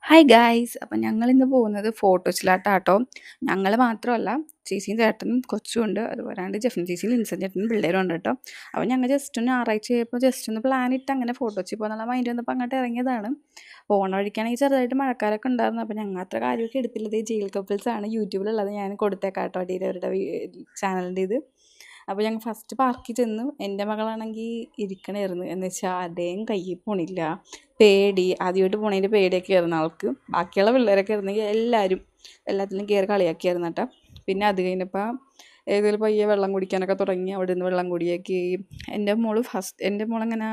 Hi guys! അപ്പം ഞങ്ങളിന്ന് പോകുന്നത് ഫോട്ടോസിലാട്ടാട്ടോ. ഞങ്ങൾ മാത്രമല്ല, ചേച്ചിയും ചേട്ടനും കൊച്ചുമുണ്ട്. അതുപോലാണ്ട് ജെഫിൻ ചേച്ചിയും ലിൻസൺ ചേട്ടനും പിള്ളേരും ഉണ്ട് കേട്ടോ. അപ്പോൾ ഞങ്ങൾ ജസ്റ്റ് ഒന്ന് ഞായറാഴ്ച ആയപ്പോൾ ജസ്റ്റ് ഒന്ന് പ്ലാൻ ഇട്ട് അങ്ങനെ ഫോട്ടോസിൽ പോകാനുള്ള മൈൻഡ് വന്നപ്പോൾ അങ്ങോട്ട് ഇറങ്ങിയതാണ്. പോണ വഴിക്കാണെങ്കിൽ ചെറുതായിട്ട് മഴക്കാലമൊക്കെ ഉണ്ടായിരുന്നു. അപ്പോൾ ഞങ്ങൾ അത്ര കാര്യമൊക്കെ എടുത്തില്ലത്. ജയിൽ കപ്പിൾസാണ് യൂട്യൂബിലുള്ളത്. ഞാൻ കൊടുത്തേക്കാം കേട്ടോ അടിയിൽ അവരുടെ ചാനലിൻ്റെ ഇത്. അപ്പോൾ ഞങ്ങൾ ഫസ്റ്റ് പാർക്കിൽ ചെന്നു. എൻ്റെ മകളാണെങ്കിൽ ഇരിക്കണമായിരുന്നു. എന്ന് വെച്ചാൽ ആരുടെയും കയ്യിൽ പോണില്ല, പേടി. ആദ്യമായിട്ട് പോണതിൻ്റെ പേടിയൊക്കെ ആയിരുന്നു ആൾക്ക്. ബാക്കിയുള്ള പിള്ളേരൊക്കെ ആയിരുന്നെങ്കിൽ എല്ലാത്തിലും കയറി കളിയാക്കിയായിരുന്നു കേട്ടോ. പിന്നെ അത് കഴിഞ്ഞപ്പോൾ ഏതെങ്കിലും പയ്യെ വെള്ളം കുടിക്കാനൊക്കെ തുടങ്ങി. അവിടെ നിന്ന് വെള്ളം കുടിയൊക്കെ. എൻ്റെ മോളങ്ങനെ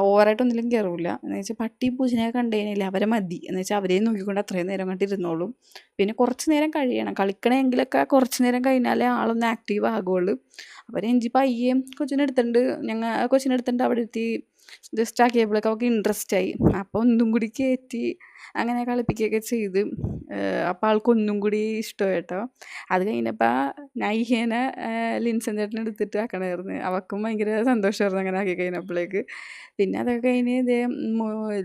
ഓവറായിട്ടൊന്നിലും കയറില്ല. എന്ന് വെച്ചാൽ പട്ടി പൂച്ചനെയൊക്കെ കണ്ടു കഴിഞ്ഞാൽ അവരെ മതി. എന്ന് വെച്ചാൽ അവരെയും നോക്കിക്കൊണ്ട് അത്രയും നേരം കണ്ട് ഇരുന്നോളും. പിന്നെ കുറച്ച് നേരം കഴിയണം കളിക്കണമെങ്കിലൊക്കെ. കുറച്ച് നേരം കഴിഞ്ഞാലേ ആളൊന്ന് ആക്റ്റീവ് ആകുള്ളൂ. അപ്പോൾ രഞ്ജി പയ്യെ കൊച്ചിനെടുത്തിട്ട് അവിടെ എത്തി ജസ്റ്റ് ആക്കിയപ്പോഴേക്കും അവൾക്ക് ഇൻട്രസ്റ്റ് ആയി. അപ്പോൾ ഒന്നും കൂടി കയറ്റി അങ്ങനെ കളിപ്പിക്കുകയൊക്കെ ചെയ്ത്. അപ്പോൾ ആൾക്ക് ഒന്നും കൂടി ഇഷ്ടമായി കേട്ടോ. അത് കഴിഞ്ഞപ്പോൾ നൈഹേനെ ലിൻസൺ ചേട്ടനെ എടുത്തിട്ട് ആക്കണമായിരുന്നു. അവൾക്കും ഭയങ്കര സന്തോഷമായിരുന്നു അങ്ങനെ ആക്കി കഴിഞ്ഞപ്പോഴേക്ക്. പിന്നെ അതൊക്കെ കഴിഞ്ഞ്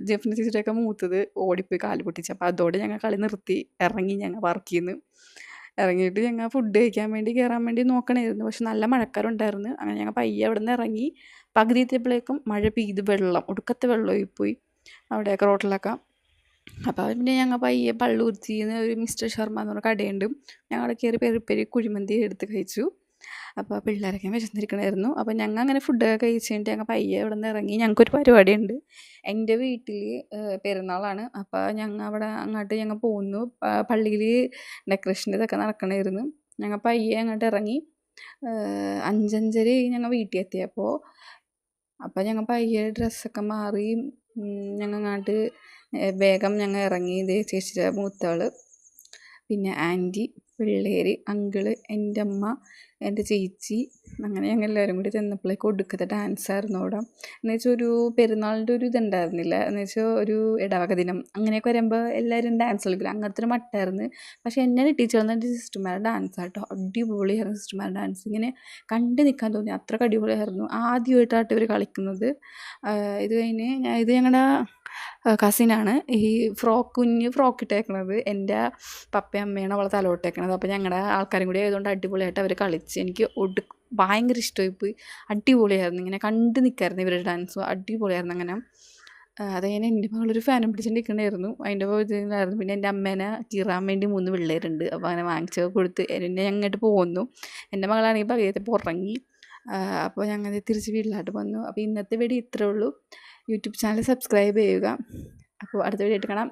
ജെഫിന് ചേച്ചിയുടെയൊക്കെ മൂത്തത് ഓടിപ്പോയി കാല് പൊട്ടിച്ച്. അപ്പോൾ അതോടെ ഞങ്ങൾ കളി നിർത്തി ഇറങ്ങി. ഞങ്ങൾ പാർക്കിൽ നിന്ന് ഇറങ്ങിയിട്ട് ഞങ്ങൾ ഫുഡ് കഴിക്കാൻ വേണ്ടി കയറാൻ വേണ്ടി നോക്കണമായിരുന്നു. പക്ഷെ നല്ല മഴക്കാറുണ്ടായിരുന്നു. അങ്ങനെ ഞങ്ങൾ പയ്യെ അവിടെ നിന്ന് ഇറങ്ങി. പകുതി എത്തിയപ്പോഴേക്കും മഴ പെയ്ത് ഒടുക്കത്തെ വെള്ളമായി പോയി അവിടെയൊക്കെ റോട്ടിലൊക്കെ. അപ്പോൾ പിന്നെ ഞങ്ങൾ പയ്യെ പള്ളൂർത്തിന്ന് ഒരു മിസ്റ്റർ ശർമ്മ എന്ന് പറഞ്ഞ കടയുണ്ട്. ഞങ്ങൾ അവിടെ കയറി പെരി കുഴിമന്തി എടുത്ത് കഴിച്ചു. അപ്പോൾ പിള്ളേരൊക്കെ വിശന്നിരിക്കണമായിരുന്നു. അപ്പോൾ ഞങ്ങൾ അങ്ങനെ ഫുഡൊക്കെ കഴിച്ച് കഴിഞ്ഞിട്ട് ഞങ്ങൾ പയ്യെ അവിടെ നിന്ന് ഇറങ്ങി. ഞങ്ങൾക്കൊരു പരിപാടിയുണ്ട്. എൻ്റെ വീട്ടിൽ പെരുന്നാളാണ്. അപ്പോൾ ഞങ്ങൾ പോന്നു. പള്ളിയിൽ ഡെക്കറേഷൻ ഇതൊക്കെ നടക്കണമായിരുന്നു. ഞങ്ങൾ പയ്യെ അങ്ങോട്ട് ഇറങ്ങി. 5:30 ഞങ്ങൾ വീട്ടിൽ എത്തിയപ്പോൾ. അപ്പോൾ ഞങ്ങൾ പയ്യെ ഡ്രസ്സൊക്കെ മാറി ഞങ്ങൾ അങ്ങോട്ട് വേഗം ഞങ്ങൾ ഇറങ്ങി. ഇതേ ചേച്ചിയുടെ മൂത്തവൾ, പിന്നെ ആൻറ്റി, പിള്ളേർ, അങ്കിള്, എൻ്റെ അമ്മ, എൻ്റെ ചേച്ചി, അങ്ങനെ ഞങ്ങൾ എല്ലാവരും കൂടി ചെന്നപ്പോഴേക്കും ഒടുക്കത്തെ ഡാൻസായിരുന്നു അവിടെ. എന്ന് വെച്ചാൽ ഒരു പെരുന്നാളിൻ്റെ ഒരു ഇതുണ്ടായിരുന്നില്ല. എന്ന് വെച്ചാൽ ഒരു ഇടവക ദിനം അങ്ങനെയൊക്കെ വരുമ്പോൾ എല്ലാവരും ഡാൻസ് കളിക്കില്ല, അങ്ങനത്തെ ഒരു മട്ടായിരുന്നു. പക്ഷേ എന്നെ ടീച്ചറിന് എൻ്റെ സിസ്റ്റർമാരുടെ ഡാൻസ് ആട്ടോ അടിപൊളിയായിരുന്നു. സിസ്റ്റർമാരുടെ ഡാൻസ് ഇങ്ങനെ കണ്ടു നിൽക്കാൻ തോന്നി, അത്രയ്ക്ക് അടിപൊളിയായിരുന്നു. ആദ്യമായിട്ടാട്ടോ ഇവർ കളിക്കുന്നത്. ഇത് കഴിഞ്ഞ് ഇത് ഞങ്ങളുടെ കസിനാണ് ഈ കുഞ്ഞ് ഫ്രോക്ക് ഇട്ടേക്കണത്. എൻ്റെ പപ്പയും അമ്മയാണ് അവളെ തലോട്ടേക്കണത്. അപ്പോൾ ഞങ്ങളുടെ ആൾക്കാരും കൂടി ആയതുകൊണ്ട് അടിപൊളിയായിട്ട് അവർ കളിച്ച്. എനിക്ക് ഭയങ്കര ഇഷ്ടമായിപ്പോയി. അടിപൊളിയായിരുന്നു. ഇങ്ങനെ കണ്ടു നിൽക്കായിരുന്നു ഇവരുടെ ഡാൻസ്. അടിപൊളിയായിരുന്നു. അങ്ങനെ അത് കഴിഞ്ഞ് എൻ്റെ മകളൊരു ഫാനും പിടിച്ചിട്ട് നിൽക്കണമായിരുന്നു. അതിൻ്റെ ഇതിലായിരുന്നു. പിന്നെ എൻ്റെ അമ്മേനെ കീറാൻ വേണ്ടി 3 പിള്ളേരുണ്ട്. അപ്പോൾ അങ്ങനെ വാങ്ങിച്ചൊക്കെ കൊടുത്ത് എന്നെ അങ്ങോട്ട് പോന്നു. എൻ്റെ മകളാണെങ്കിൽ പകുതിയപ്പോൾ ഉറങ്ങി. അപ്പോൾ ഞങ്ങൾ തിരിച്ച് വീട്ടിലോട്ട് വന്നു. അപ്പോൾ ഇന്നത്തെ വീഡിയോ ഇത്രേ ഉള്ളൂ. യൂട്യൂബ് ചാനൽ സബ്സ്ക്രൈബ് ചെയ്യുക. അപ്പോൾ അടുത്ത വീഡിയോ ആയിട്ട് കാണാം.